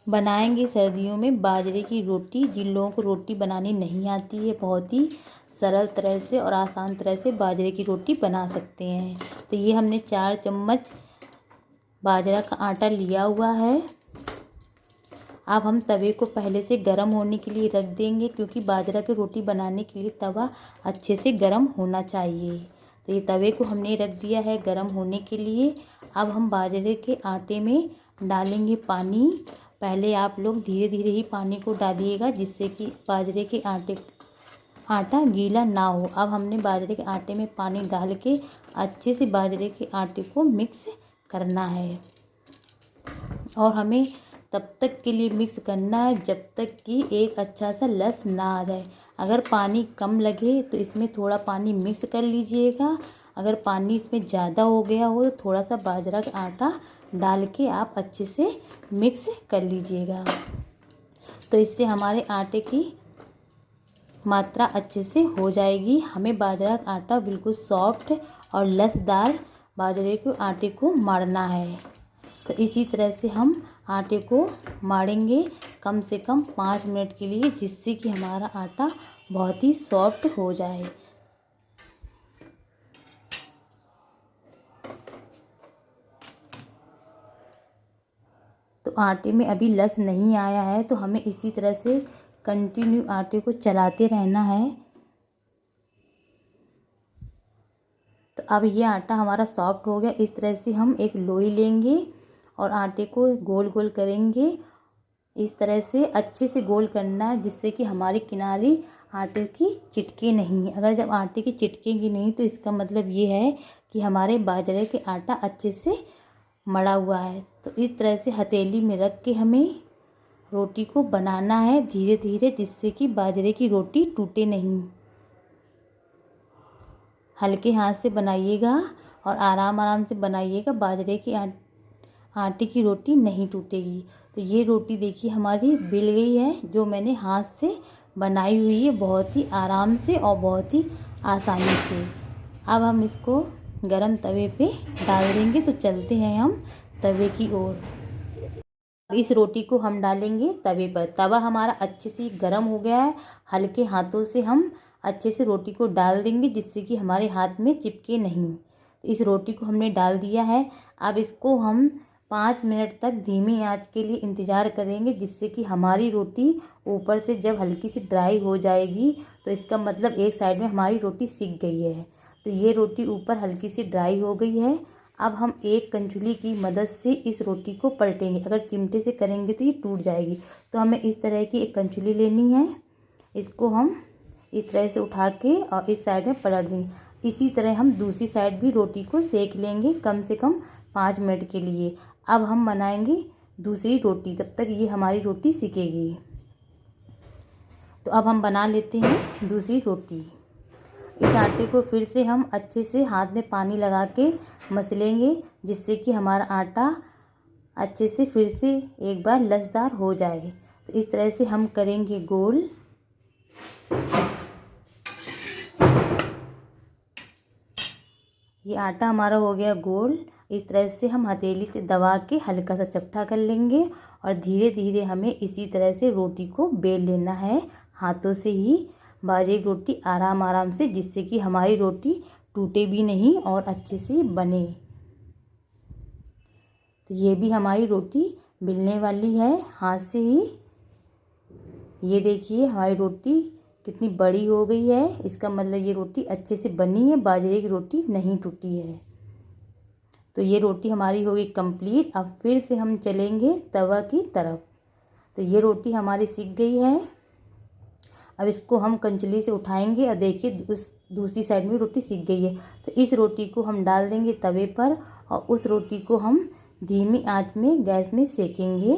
बनाएंगे सर्दियों में बाजरे की रोटी। जिन लोगों को रोटी बनानी नहीं आती है, बहुत ही सरल तरह से और आसान तरह से बाजरे की रोटी बना सकते हैं। तो ये हमने 4 चम्मच बाजरा का आटा लिया हुआ है। अब हम तवे को पहले से गर्म होने के लिए रख देंगे, क्योंकि बाजरा की रोटी बनाने के लिए तवा अच्छे से गर्म होना चाहिए। तो ये तवे को हमने रख दिया है गर्म होने के लिए। अब हम बाजरे के आटे में डालेंगे पानी। पहले आप लोग धीरे धीरे ही पानी को डालिएगा, जिससे कि बाजरे के आटा गीला ना हो। अब हमने बाजरे के आटे में पानी डाल के अच्छे से बाजरे के आटे को मिक्स करना है, और हमें तब तक के लिए मिक्स करना है जब तक कि एक अच्छा सा लस ना आ जाए। अगर पानी कम लगे तो इसमें थोड़ा पानी मिक्स कर लीजिएगा। अगर पानी इसमें ज़्यादा हो गया हो तो थोड़ा सा बाजरा का आटा डाल के आप अच्छे से मिक्स कर लीजिएगा। तो इससे हमारे आटे की मात्रा अच्छे से हो जाएगी। हमें बाजरा का आटा बिल्कुल सॉफ्ट और लसदार बाजरे के आटे को मारना है। तो इसी तरह से हम आटे को मारेंगे कम से कम 5 मिनट के लिए, जिससे कि हमारा आटा बहुत ही सॉफ्ट हो जाए। तो आटे में अभी लस नहीं आया है, तो हमें इसी तरह से कंटिन्यू आटे को चलाते रहना है। तो अब ये आटा हमारा सॉफ्ट हो गया। इस तरह से हम एक लोई लेंगे और आटे को गोल गोल करेंगे। इस तरह से अच्छे से गोल करना है, जिससे कि हमारी किनारे आटे की चिटके नहीं। अगर जब आटे की चिटकेगी नहीं तो इसका मतलब ये है कि हमारे बाजरे के आटा अच्छे से मड़ा हुआ है। तो इस तरह से हथेली में रख के हमें रोटी को बनाना है धीरे धीरे, जिससे कि बाजरे की रोटी टूटे नहीं। हल्के हाथ से बनाइएगा और आराम आराम से बनाइएगा, बाजरे की आटे की रोटी नहीं टूटेगी। तो ये रोटी देखिए हमारी बिल गई है, जो मैंने हाथ से बनाई हुई है, बहुत ही आराम से और बहुत ही आसानी से। अब हम इसको गरम तवे पे डाल देंगे। तो चलते हैं हम तवे की ओर। इस रोटी को हम डालेंगे तवे पर। तवा हमारा अच्छे से गर्म हो गया है। हल्के हाथों से हम अच्छे से रोटी को डाल देंगे, जिससे कि हमारे हाथ में चिपके नहीं। इस रोटी को हमने डाल दिया है। अब इसको हम 5 मिनट तक धीमी आंच के लिए इंतज़ार करेंगे, जिससे कि हमारी रोटी ऊपर से जब हल्की सी ड्राई हो जाएगी तो इसका मतलब एक साइड में हमारी रोटी सिक गई है। तो ये रोटी ऊपर हल्की सी ड्राई हो गई है। अब हम एक कंचुली की मदद से इस रोटी को पलटेंगे। अगर चिमटे से करेंगे तो ये टूट जाएगी। तो हमें इस तरह की एक कंचुली लेनी है। इसको हम इस तरह से उठा के और इस साइड में पलट देंगे। इसी तरह हम दूसरी साइड भी रोटी को सेक लेंगे कम से कम 5 मिनट के लिए। अब हम बनाएंगे दूसरी रोटी, तब तक ये हमारी रोटी सिकेगी। तो अब हम बना लेते हैं दूसरी रोटी। इस आटे को फिर से हम अच्छे से हाथ में पानी लगा के मसलेंगे, जिससे कि हमारा आटा अच्छे से फिर से एक बार लसदार हो जाए। तो इस तरह से हम करेंगे गोल। ये आटा हमारा हो गया गोल। इस तरह से हम हथेली से दबा के हल्का सा चपटा कर लेंगे और धीरे धीरे हमें इसी तरह से रोटी को बेल लेना है, हाथों से ही बाजरे की रोटी आराम आराम से, जिससे कि हमारी रोटी टूटे भी नहीं और अच्छे से बने। तो ये भी हमारी रोटी बेलने वाली है हाथ से ही। ये देखिए हमारी रोटी कितनी बड़ी हो गई है, इसका मतलब ये रोटी अच्छे से बनी है, बाजरे की रोटी नहीं टूटी है। तो ये रोटी हमारी हो गई कंप्लीट। अब फिर से हम चलेंगे तवा की तरफ। तो ये रोटी हमारी सिक गई है। अब इसको हम कंचली से उठाएंगे और देखिए उस दूसरी साइड में रोटी सिक गई है। तो इस रोटी को हम डाल देंगे तवे पर और उस रोटी को हम धीमी आंच में गैस में सेकेंगे।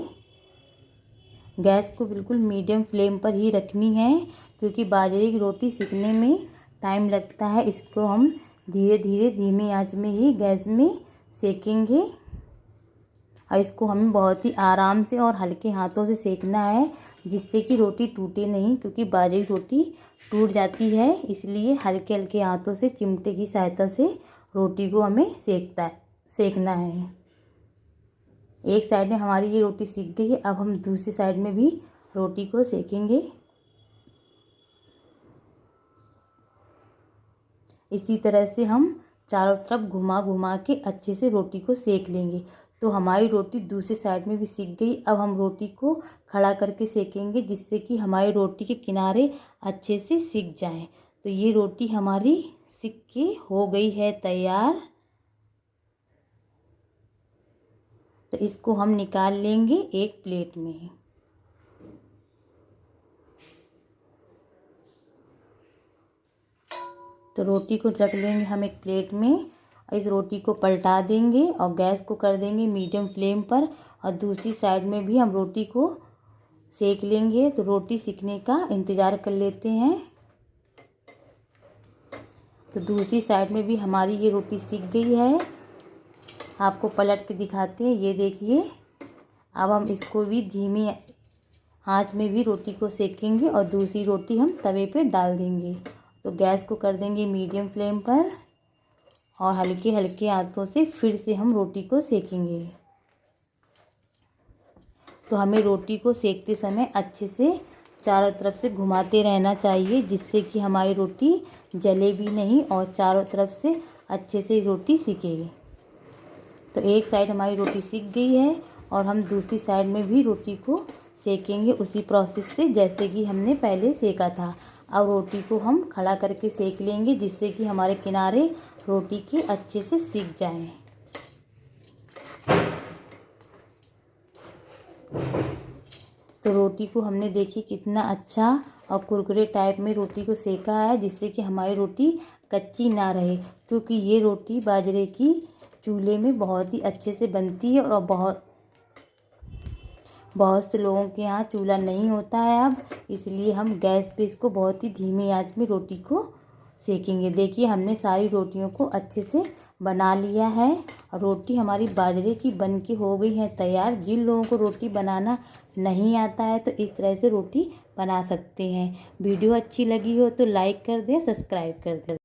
गैस को बिल्कुल मीडियम फ्लेम पर ही रखनी है, क्योंकि बाजरे की रोटी सिकने में टाइम लगता है। इसको हम धीरे धीरे धीमी आंच में ही गैस में सेकेंगे और इसको हमें बहुत ही आराम से और हल्के हाथों से सेकना है, जिससे कि रोटी टूटे नहीं, क्योंकि बाजरे की रोटी टूट जाती है। इसलिए हल्के हल्के हाथों से चिमटे की सहायता से रोटी को हमें सेकना है। एक साइड में हमारी ये रोटी सिक गई है। अब हम दूसरी साइड में भी रोटी को सेकेंगे। इसी तरह से हम चारों तरफ घुमा घुमा के अच्छे से रोटी को सेक लेंगे। तो हमारी रोटी दूसरी साइड में भी सिक गई। अब हम रोटी को खड़ा करके सेकेंगे, जिससे कि हमारी रोटी के किनारे अच्छे से सिक जाएं। तो ये रोटी हमारी सिक के हो गई है तैयार। तो इसको हम निकाल लेंगे एक प्लेट में। तो रोटी को रख लेंगे हम एक प्लेट में। इस रोटी को पलटा देंगे और गैस को कर देंगे मीडियम फ्लेम पर, और दूसरी साइड में भी हम रोटी को सेक लेंगे। तो रोटी सिकने का इंतज़ार कर लेते हैं। तो दूसरी साइड में भी हमारी ये रोटी सिक गई है। आपको पलट के दिखाते हैं, ये देखिए। अब हम इसको भी धीमी आंच में भी रोटी को सेकेंगे और दूसरी रोटी हम तवे पे डाल देंगे। तो गैस को कर देंगे मीडियम फ्लेम पर और हल्के हल्के हाथों से फिर से हम रोटी को सेकेंगे। तो हमें रोटी को सेकते समय अच्छे से चारों तरफ से घुमाते रहना चाहिए, जिससे कि हमारी रोटी जले भी नहीं और चारों तरफ से अच्छे से रोटी सिके। तो एक साइड हमारी रोटी सिक गई है और हम दूसरी साइड में भी रोटी को सेकेंगे उसी प्रोसेस से, जैसे कि हमने पहले सेका था। अब रोटी को हम खड़ा करके सेक लेंगे, जिससे कि हमारे किनारे रोटी के अच्छे से सिक जाएं। तो रोटी को हमने देखिए कितना अच्छा और कुरकुरे टाइप में रोटी को सेका है, जिससे कि हमारी रोटी कच्ची ना रहे। क्योंकि ये रोटी बाजरे की चूल्हे में बहुत ही अच्छे से बनती है और बहुत से लोगों के यहाँ चूल्हा नहीं होता है अब, इसलिए हम गैस पे इसको बहुत ही धीमी आंच में रोटी को सेकेंगे। देखिए हमने सारी रोटियों को अच्छे से बना लिया है और रोटी हमारी बाजरे की बन के हो गई है तैयार। जिन लोगों को रोटी बनाना नहीं आता है तो इस तरह से रोटी बना सकते हैं। वीडियो अच्छी लगी हो तो लाइक कर दें, सब्सक्राइब कर दें।